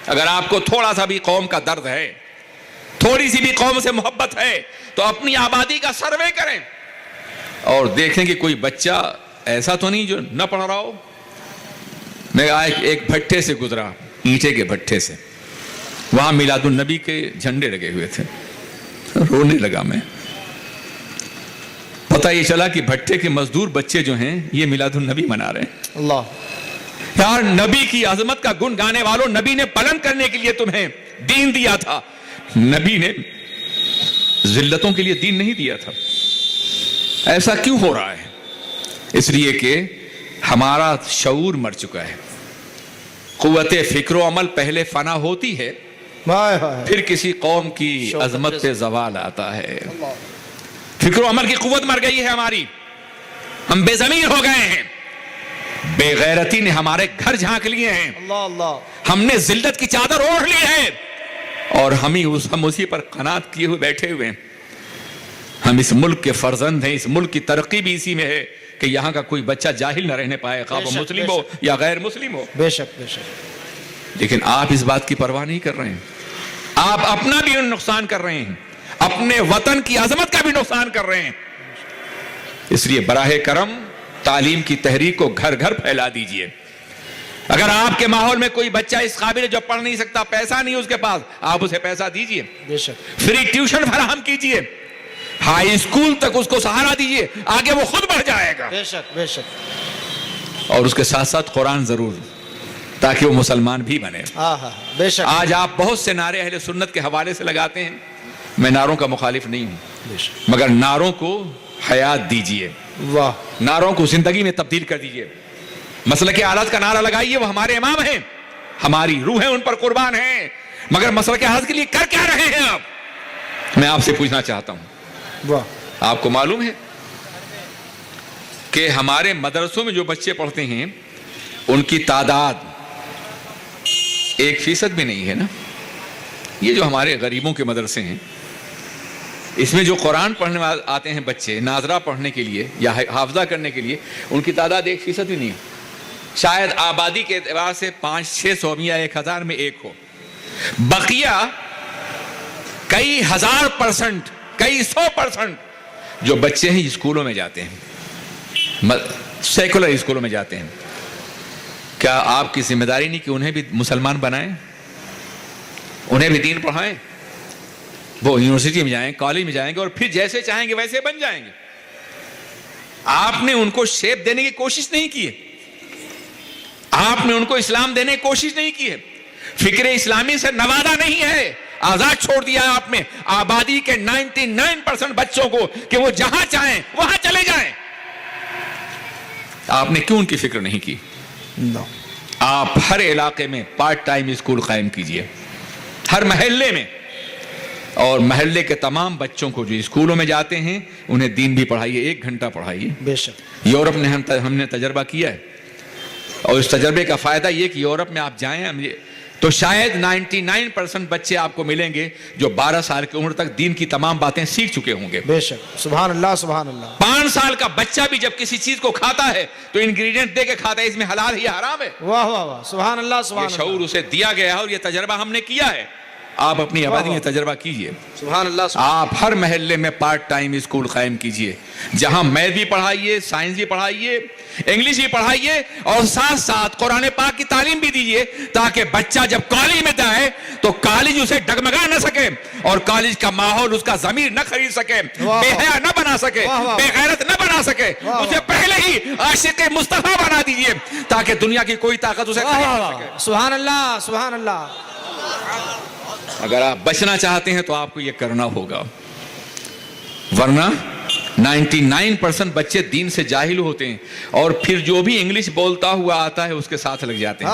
اگر آپ کو تھوڑا سا بھی قوم کا درد ہے, تھوڑی سی بھی قوم سے محبت ہے, تو اپنی آبادی کا سروے کریں اور دیکھیں کہ کوئی بچہ ایسا تو نہیں جو نہ پڑھ رہا ہو. میں ایک بھٹے سے گزرا, اینٹے کے بھٹے سے, وہاں میلاد النبی کے جھنڈے لگے ہوئے تھے. رونے لگا میں. پتہ یہ چلا کہ بھٹے کے مزدور بچے جو ہیں یہ میلاد النبی منا رہے ہیں. اللہ یار, نبی کی عظمت کا گن گانے والوں, نبی نے بلند کرنے کے لیے تمہیں دین دیا تھا, نبی نے ذلتوں کے لیے دین نہیں دیا تھا. ایسا کیوں ہو رہا ہے؟ اس لیے کہ ہمارا شعور مر چکا ہے. قوت فکر و عمل پہلے فنا ہوتی ہے, پھر کسی قوم کی عظمت پہ زوال آتا ہے. فکر و عمل کی قوت مر گئی ہے ہماری, ہم بے زمین ہو گئے ہیں. بے غیرتی نے ہمارے گھر جھانک لیے ہیں, ہم نے ذلت کی چادر اوڑھ لی ہے, اور ہم اسی پر قناعت کیے ہوئے بیٹھے ہوئے ہیں. ہم اس ملک کے فرزند ہیں, اس ملک کی ترقی بھی اسی میں ہے کہ یہاں کا کوئی بچہ جاہل نہ رہنے پائے, خواہ وہ مسلم ہو یا غیر مسلم ہو. بے شک بے شک. لیکن آپ اس بات کی پرواہ نہیں کر رہے ہیں. آپ اپنا بھی نقصان کر رہے ہیں, اپنے وطن کی عظمت کا بھی نقصان کر رہے ہیں. اس لیے براہ کرم تعلیم کی تحریک کو گھر گھر پھیلا دیجئے. اگر آپ کے ماحول میں کوئی بچہ اس قابل ہے جو پڑھ نہیں سکتا, پیسہ نہیں اس کے پاس, آپ اسے پیسہ دیجئے, بے شک. فری ٹیوشن فراہم کیجئے, ہائی اسکول تک اس کو سہارا دیجئے, آگے وہ خود بڑھ جائے گا. بے شک بے شک. اور اس کے ساتھ ساتھ قرآن ضرور, تاکہ وہ مسلمان بھی بنے. بے شک. آج آپ بہت سے نعرے اہل سنت کے حوالے سے لگاتے ہیں, میں نعروں کا مخالف نہیں ہوں, بے شک. مگر نعروں کو حیات دیجئے, واہ. نعروں کو زندگی میں تبدیل کر دیجئے. مسلک اعلیٰ کا نعرہ لگائیے, وہ ہمارے امام ہیں, ہماری روحیں ان پر قربان ہیں, مگر مسلک اعلیٰ کے لیے کر کیا رہے ہیں آپ؟ میں آپ سے پوچھنا چاہتا ہوں. واہ. آپ کو معلوم ہے کہ ہمارے مدرسوں میں جو بچے پڑھتے ہیں ان کی تعداد 1% بھی نہیں ہے نا. یہ جو ہمارے غریبوں کے مدرسے ہیں, اس میں جو قرآن پڑھنے آتے ہیں بچے ناظرہ پڑھنے کے لیے یا حافظہ کرنے کے لیے, ان کی تعداد 1% بھی نہیں ہے. شاید آبادی کے اعتبار سے 500-600 یا 1000 میں ایک ہو. بقیہ کئی 1000%, کئی 100% جو بچے ہیں اسکولوں میں جاتے ہیں, سیکولر اسکولوں میں جاتے ہیں. کیا آپ کی ذمہ داری نہیں کہ انہیں بھی مسلمان بنائیں, انہیں بھی دین پڑھائیں؟ وہ یونیورسٹی میں جائیں, کالج میں جائیں گے, اور پھر جیسے چاہیں گے ویسے بن جائیں گے. آپ نے ان کو شیپ دینے کی کوشش نہیں کی ہے, آپ نے ان کو اسلام دینے کی کوشش نہیں کی ہے, فکر اسلامی سے نوازا نہیں ہے, آزاد چھوڑ دیا ہے آپ نے آبادی کے 99% بچوں کو کہ وہ جہاں چاہیں وہاں چلے جائیں. آپ نے کیوں ان کی فکر نہیں کی؟ آپ ہر علاقے میں پارٹ ٹائم اسکول قائم کیجئے, ہر محلے میں, اور محلے کے تمام بچوں کو جو اسکولوں میں جاتے ہیں انہیں دین بھی پڑھائیے, 1 گھنٹہ پڑھائیے. بے شک. یورپ نے ہم نے تجربہ کیا ہے, اور اس تجربے کا فائدہ یہ کہ یورپ میں آپ جائیں تو شاید 99% بچے آپ کو ملیں گے جو 12 سال کی عمر تک دین کی تمام باتیں سیکھ چکے ہوں گے. بے شک. سبحان اللہ سبحان اللہ. 5 سال کا بچہ بھی جب کسی چیز کو کھاتا ہے تو انگریڈینٹ دے کے کھاتا ہے, اس میں حلال ہے یا حرام ہے. واہ واہ واہ. سبحان اللہ سبحان اللہ. یہ شعور اسے دیا گیا ہے, اور یہ تجربہ ہم نے کیا ہے. آپ اپنی آبادی میں تجربہ کیجئے. سبحان اللہ. آپ ہر محلے میں پارٹ ٹائم اسکول قائم کیجئے, جہاں میتھ بھی پڑھائیے, سائنس بھی پڑھائیے, انگلش بھی پڑھائیے, اور ساتھ ساتھ قرآن پاک کی تعلیم بھی دیجئے, تاکہ بچہ جب کالج میں جائے تو کالج اسے ڈگمگا نہ سکے, اور کالج کا ماحول اس کا ضمیر نہ خرید سکے, بے حیا نہ بنا سکے, بے غیرت نہ بنا سکے. اسے پہلے ہی عاشق مصطفیٰ بنا دیجئے, تاکہ دنیا کی کوئی طاقت اسے خرید نہ سکے. سبحان اللہ سبحان اللہ. اگر آپ بچنا چاہتے ہیں تو آپ کو یہ کرنا ہوگا, ورنہ 99% بچے دین سے جاہل ہوتے ہیں, اور پھر جو بھی انگلش بولتا ہوا آتا ہے اس کے ساتھ لگ جاتے ہیں.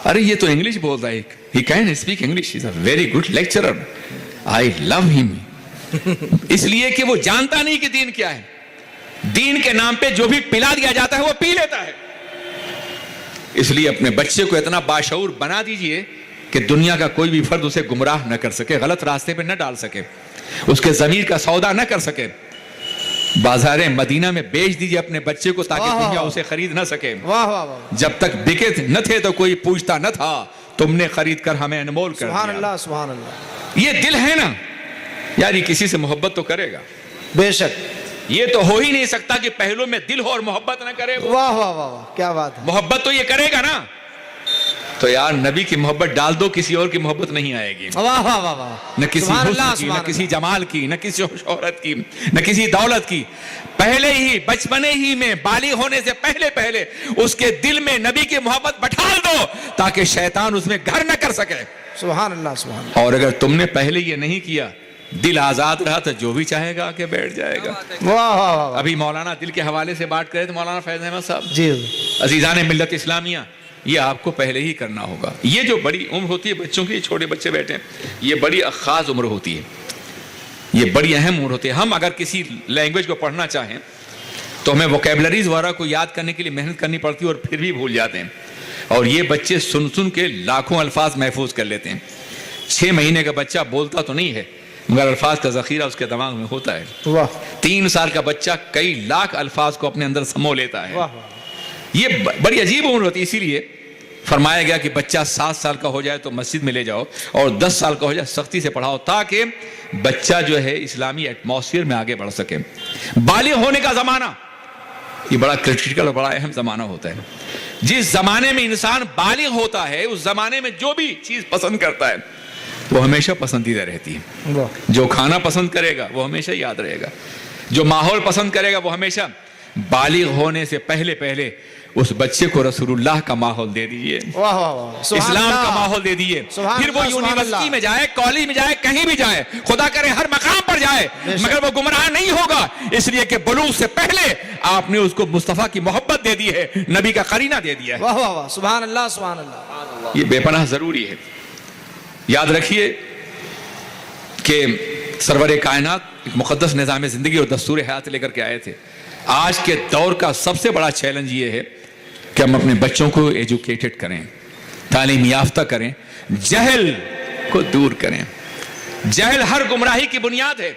ارے یہ تو انگلش بولتا ہے, he can speak English, he is a very good lecturer, I love him. اس لیے کہ وہ جانتا نہیں کہ دین کیا ہے. دین کے نام پہ جو بھی پلا دیا جاتا ہے وہ پی لیتا ہے. اس لیے اپنے بچے کو اتنا باشعور بنا دیجئے کہ دنیا کا کوئی بھی فرد اسے گمراہ نہ کر سکے, غلط راستے پہ نہ ڈال سکے, اس کے ضمیر کا سودا نہ کر سکے. بازار مدینہ میں بیچ دیجئے اپنے بچے کو, تاکہ دنیا اسے خرید نہ سکے. جب تک بکے نہ تھے تو کوئی پوچھتا نہ تھا, تم نے خرید کر ہمیں انمول کر سبحان دیا۔ اللہ سبحان اللہ، یہ دل ہے نا یار، یہ کسی سے محبت تو کرے گا، بے شک، یہ تو ہو ہی نہیں سکتا کہ پہلو میں دل ہو اور محبت نہ کرے وہ۔ واہ واہ واہ واہ، کیا بات ہے، محبت تو یہ کرے گا نا، تو یار نبی کی محبت ڈال دو، کسی اور کی محبت نہیں آئے گی، واہ واہ واہ واہ، نہ کسی سبحان اللہ حسن کی، نہ سبحان کسی اللہ، جمال کی، نہ کسی شہرت کی، نہ کسی دولت کی۔ پہلے ہی بچپنے ہی میں بالغ ہونے سے پہلے اس کے دل میں نبی کی محبت بٹھال دو تاکہ شیطان اس میں گھر نہ کر سکے۔ سبحان اللہ سبحان اللہ، اور اگر تم نے پہلے یہ نہیں کیا، دل آزاد رہا تو جو بھی چاہے گا آ کے بیٹھ جائے گا۔ واہ واہ واہ واہ، ابھی مولانا دل کے حوالے سے بات کرے تو مولانا فیض احمد صاحب، جی عزیزان ملت اسلامیہ، یہ آپ کو پہلے ہی کرنا ہوگا۔ یہ جو بڑی عمر ہوتی ہے بچوں کی، چھوٹے بچے بیٹھے ہیں، یہ بڑی خاص عمر ہوتی ہے، یہ بڑی اہم عمر ہوتی ہے۔ ہم اگر کسی لینگویج کو پڑھنا چاہیں تو ہمیں ووکیبلریز وغیرہ کو یاد کرنے کے لیے محنت کرنی پڑتی ہے اور پھر بھی بھول جاتے ہیں، اور یہ بچے سن کے لاکھوں الفاظ محفوظ کر لیتے ہیں۔ 6 مہینے کا بچہ بولتا تو نہیں ہے مگر الفاظ کا ذخیرہ اس کے دماغ میں ہوتا ہے۔ واہ 3 سال کا بچہ کئی لاکھ الفاظ کو اپنے اندر سمو لیتا ہے۔ واہ واہ، یہ بڑی عجیب عمر ہوتی ہے، اسی لیے فرمایا گیا کہ بچہ 7 سال کا ہو جائے تو مسجد میں لے جاؤ، اور 10 سال کا ہو جائے سختی سے پڑھاؤ، تاکہ بچہ جو ہے اسلامی ایٹماسفیئر میں آگے بڑھ سکے۔ بالغ ہونے کا زمانہ یہ بڑا کرٹیکل اور بڑا اہم زمانہ ہوتا ہے۔ جس زمانے میں انسان بالغ ہوتا ہے اس زمانے میں جو بھی چیز پسند کرتا ہے وہ ہمیشہ پسندیدہ رہتی ہے۔ واہ، جو کھانا پسند کرے گا وہ ہمیشہ یاد رہے گا، جو ماحول پسند کرے گا وہ ہمیشہ۔ بالغ ہونے سے پہلے اس بچے کو رسول اللہ کا ماحول دے دیجئے، واہ واہ واہ، سبحان اسلام کا اللہ، ماحول دے دیجئے، سبحان پھر وہ اللہ، سبحان یونیورسٹی اللہ، میں جائے، کالج میں جائے، کہیں بھی جائے، خدا کرے ہر مقام پر جائے، بے شک، مگر وہ گمراہ نہیں ہوگا، اس لیے کہ بلوغ سے پہلے آپ نے اس کو مصطفیٰ کی محبت دے دی ہے، نبی کا قرینہ دے دیا ہے۔ واہ واہ واہ، سبحان اللہ سبحان اللہ، یہ بے پناہ ضروری ہے۔ یاد رکھیے کہ سرور کائنات ایک مقدس نظام زندگی اور دستور حیات لے کر کے آئے تھے۔ آج کے دور کا سب سے بڑا چیلنج یہ ہے کہ ہم اپنے بچوں کو ایجوکیٹڈ کریں، تعلیم یافتہ کریں، جہل کو دور کریں۔ جہل ہر گمراہی کی بنیاد ہے۔